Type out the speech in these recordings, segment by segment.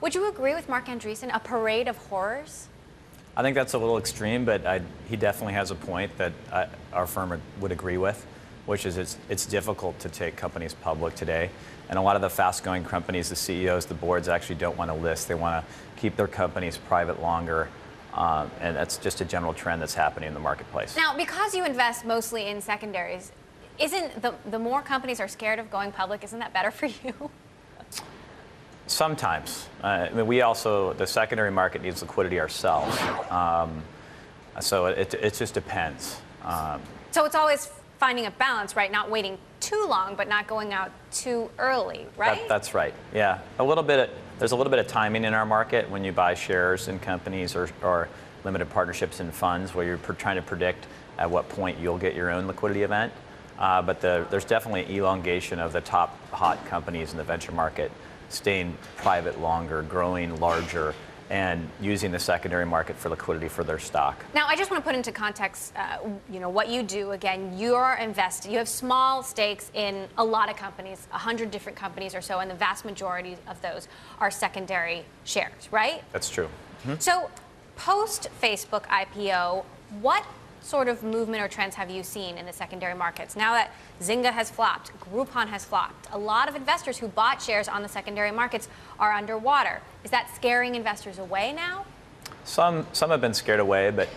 Would you agree with Mark Andreessen, a parade of horrors? I think that's a little extreme, but he definitely has a point that our firm would agree with, which is it's difficult to take companies public today. And a lot of the fast-going companies, the CEOs, the boards actually don't want to list. They want to keep their companies private longer. And that's just a general trend that's happening in the marketplace. Now, because you invest mostly in secondaries, isn't the more companies are scared of going public, isn't that better for you? Sometimes. I mean, the secondary market needs liquidity ourselves. So it just depends. So it's always finding a balance, right? Not waiting too long, but not going out too early, right? That's right. Yeah, there's a little bit of timing in our market when you buy shares in companies or limited partnerships in funds where you're trying to predict at what point you'll get your own liquidity event. But there's definitely elongation of the top hot companies in the venture market staying private longer, growing larger, and using the secondary market for liquidity for their stock. Now, I just want to put into context, what you do. Again, you're invested. You have small stakes in a lot of companies, 100 different companies or so, and the vast majority of those are secondary shares, right? That's true. Mm-hmm. So, post Facebook IPO, what sort of movement or trends have you seen in the secondary markets? Now that Zynga has flopped, Groupon has flopped, a lot of investors who bought shares on the secondary markets are underwater. Is that scaring investors away now? Some have been scared away, but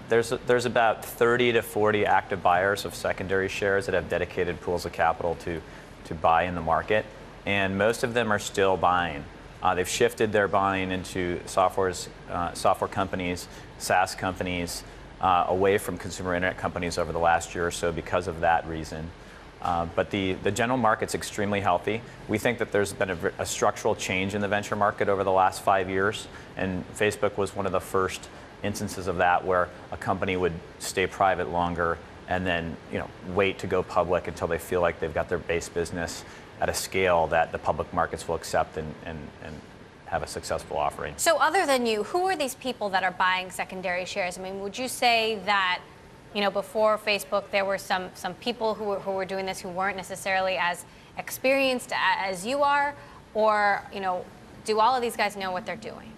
there's about 30 to 40 active buyers of secondary shares that have dedicated pools of capital to buy in the market, and most of them are still buying. They've shifted their buying into software companies, SaaS companies, away from consumer internet companies over the last year or so because of that reason. But the general market's extremely healthy. We think that there's been a structural change in the venture market over the last 5 years, and Facebook was one of the first instances of that where a company would stay private longer and then wait to go public until they feel like they've got their base business at a scale that the public markets will accept and have a successful offering. So other than you, who are these people that are buying secondary shares? I mean, would you say that, before Facebook, there were some people who were doing this who weren't necessarily as experienced as you are? Or, do all of these guys know what they're doing?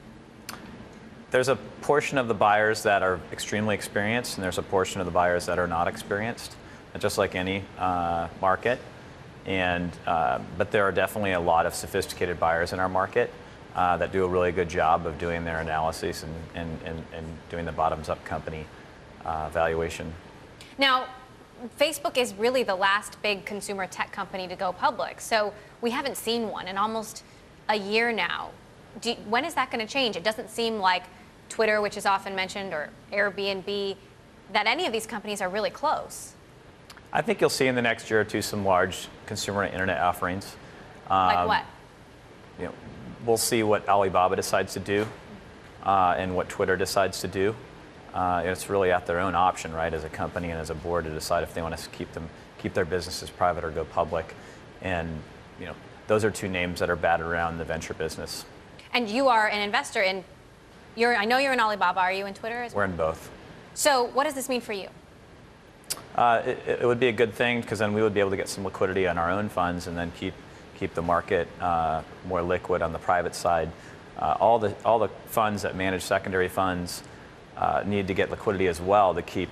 There's a portion of the buyers that are extremely experienced, and there's a portion of the buyers that are not experienced, just like any market. But there are definitely a lot of sophisticated buyers in our market that do a really good job of doing their analysis and doing the bottoms-up company valuation. Now, Facebook is really the last big consumer tech company to go public, so we haven't seen one in almost a year now. When is that going to change? It doesn't seem like Twitter, which is often mentioned, or Airbnb, that any of these companies are really close. I think you'll see in the next year or two some large consumer internet offerings. Like what? We'll see what Alibaba decides to do and what Twitter decides to do. It's really at their own option, right, as a company and as a board to decide if they want to keep their businesses private or go public. And those are two names that are batted around the venture business. And you are an investor in. I know you're in Alibaba. Are you in Twitter as well? We're in both. So what does this mean for you? It would be a good thing because then we would be able to get some liquidity on our own funds and then keep the market more liquid on the private side. All the funds that manage secondary funds need to get liquidity as well to keep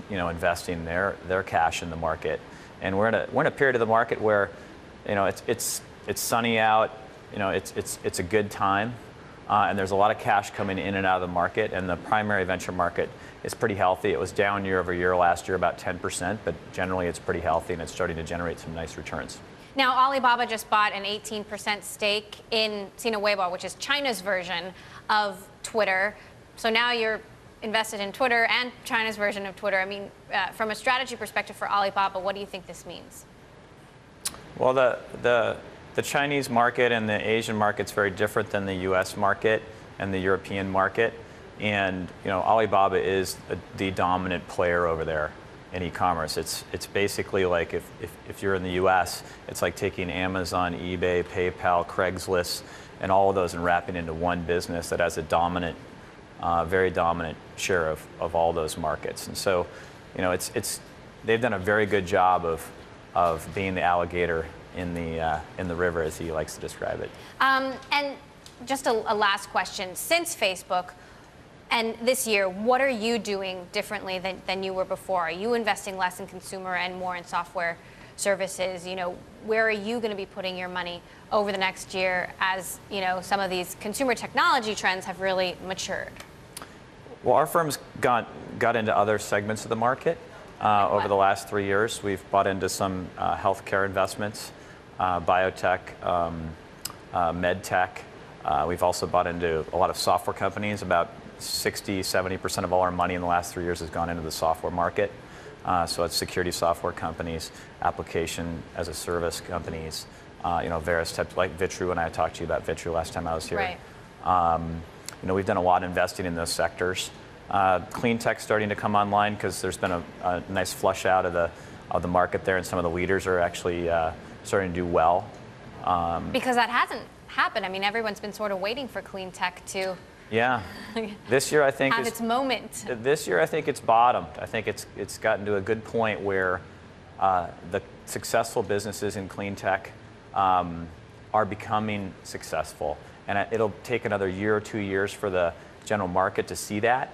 investing their cash in the market. And we're in a period of the market where it's sunny out. It's a good time, and there's a lot of cash coming in and out of the market. And the primary venture market is pretty healthy. It was down year over year last year, about 10%, but generally it's pretty healthy and it's starting to generate some nice returns. Now, Alibaba just bought an 18% stake in Sina Weibo, which is China's version of Twitter. So now you're invested in Twitter and China's version of Twitter. I mean, from a strategy perspective for Alibaba, what do you think this means? Well, the Chinese market and the Asian market's very different than the U.S. market and the European market. And Alibaba is the dominant player over there in e-commerce. It's basically like if you're in the U.S., it's like taking Amazon, eBay, PayPal, Craigslist, and all of those and wrapping into one business that has a dominant, very dominant share of all those markets. And so, they've done a very good job of being the alligator in the river, as he likes to describe it. And just a last question. Since Facebook and this year, what are you doing differently than you were before? Are you investing less in consumer and more in software services? You know, where are you going to be putting your money over the next year as, you know, some of these consumer technology trends have really matured? Well, our firm's got into other segments of the market over the last 3 years. We've bought into some healthcare investments, biotech, med tech. We've also bought into a lot of software companies. About 60–70% of all our money in the last 3 years has gone into the software market. So it's security software companies, application as a service companies, you know, various types like Vitru. When I talked to you about Vitru last time I was here. Right. You know, we've done a lot investing in those sectors. Clean tech starting to come online because there's been a nice flush out of the market there, and some of the leaders are actually starting to do well. Because that hasn't happened. I mean, everyone's been sort of waiting for clean tech to this year I think have its moment. This year I think it's bottomed. I think it's gotten to a good point where the successful businesses in clean tech are becoming successful, and it'll take another year or 2 years for the general market to see that.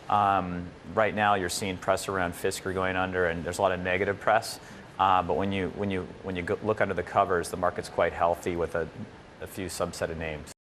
Right now you're seeing press around Fisker going under, and there's a lot of negative press. But when you look under the covers, the market's quite healthy with a few subset of names.